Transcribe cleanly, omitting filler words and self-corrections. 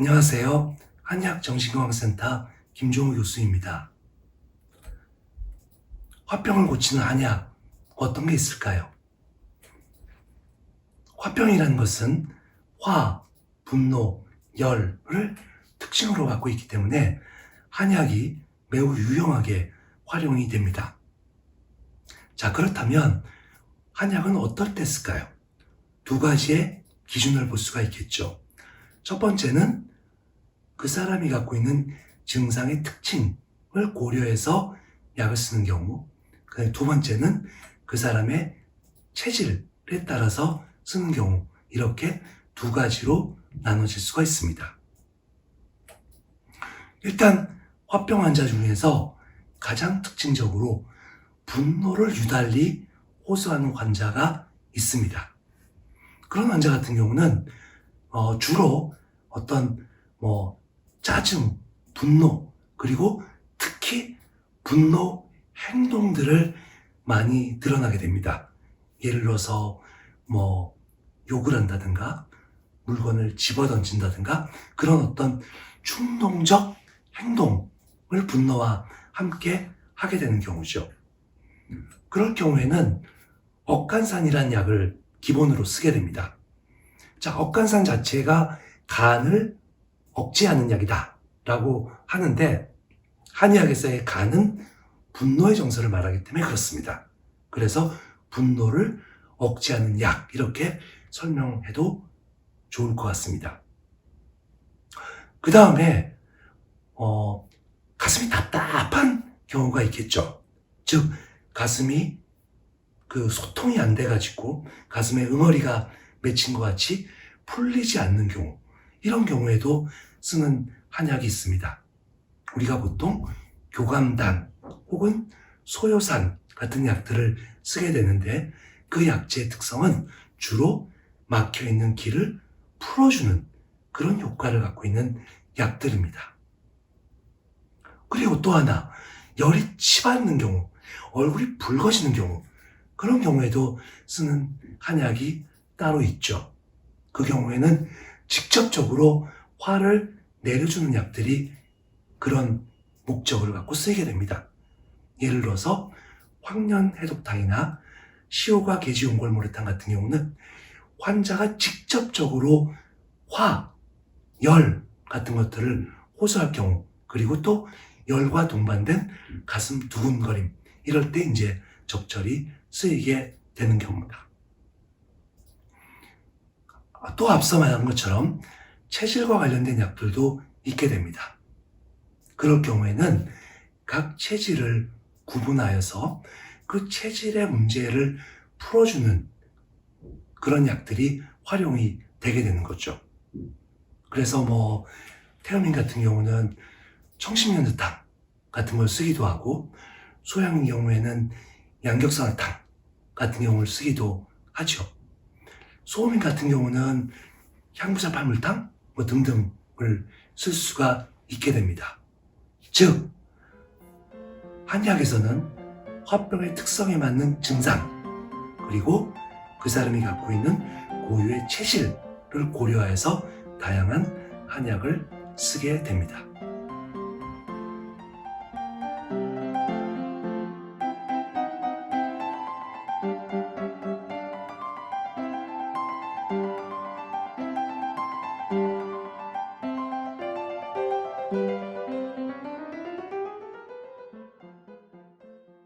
안녕하세요. 한약정신건강센터 김종우 교수입니다. 화병을 고치는 한약, 어떤 게 있을까요? 화병이라는 것은 화, 분노, 열을 특징으로 갖고 있기 때문에 한약이 매우 유용하게 활용이 됩니다. 자, 그렇다면 한약은 어떨 때 쓸까요? 두 가지의 기준을 볼 수가 있겠죠. 첫 번째는 그 사람이 갖고 있는 증상의 특징을 고려해서 약을 쓰는 경우, 두 번째는 그 사람의 체질에 따라서 쓰는 경우, 이렇게 두 가지로 나눠질 수가 있습니다. 일단 화병 환자 중에서 가장 특징적으로 분노를 유달리 호소하는 환자가 있습니다. 그런 환자 같은 경우는 주로 어떤 짜증, 분노, 그리고 특히 분노 행동들을 많이 드러나게 됩니다. 예를 들어서 욕을 한다든가 물건을 집어던진다든가 그런 어떤 충동적 행동을 분노와 함께 하게 되는 경우죠. 그럴 경우에는 억간산이라는 약을 기본으로 쓰게 됩니다. 자, 억간산 자체가 간을 억제하는 약이다 라고 하는데, 한의학에서의 간은 분노의 정서를 말하기 때문에 그렇습니다. 그래서 분노를 억제하는 약, 이렇게 설명해도 좋을 것 같습니다. 그 다음에 가슴이 답답한 경우가 있겠죠. 즉 가슴이 소통이 안 돼가지고 가슴에 응어리가 맺힌 것 같이 풀리지 않는 경우, 이런 경우에도 쓰는 한약이 있습니다. 우리가 보통 교감단 혹은 소요산 같은 약들을 쓰게 되는데, 그 약재의 특성은 주로 막혀있는 길을 풀어주는 그런 효과를 갖고 있는 약들입니다. 그리고 또 하나, 열이 치받는 경우, 얼굴이 붉어지는 경우, 그런 경우에도 쓰는 한약이 따로 있죠. 그 경우에는 직접적으로 화를 내려주는 약들이 그런 목적을 갖고 쓰이게 됩니다. 예를 들어서 황련해독탕이나 시효과 계지용골모르탕 같은 경우는 환자가 직접적으로 화, 열 같은 것들을 호소할 경우, 그리고 또 열과 동반된 가슴 두근거림, 이럴 때 이제 적절히 쓰이게 되는 경우입니다. 또 앞서 말한 것처럼 체질과 관련된 약들도 있게 됩니다. 그럴 경우에는 각 체질을 구분하여서 그 체질의 문제를 풀어주는 그런 약들이 활용이 되게 되는 거죠. 그래서 태음인 같은 경우는 청심연두탕 같은 걸 쓰기도 하고, 소양인 경우에는 양격산화탕 같은 경우를 쓰기도 하죠. 소음인 같은 경우는 향부자 팔물탕 등등을 쓸 수가 있게 됩니다. 즉 한약에서는 화병의 특성에 맞는 증상, 그리고 그 사람이 갖고 있는 고유의 체질을 고려해서 다양한 한약을 쓰게 됩니다.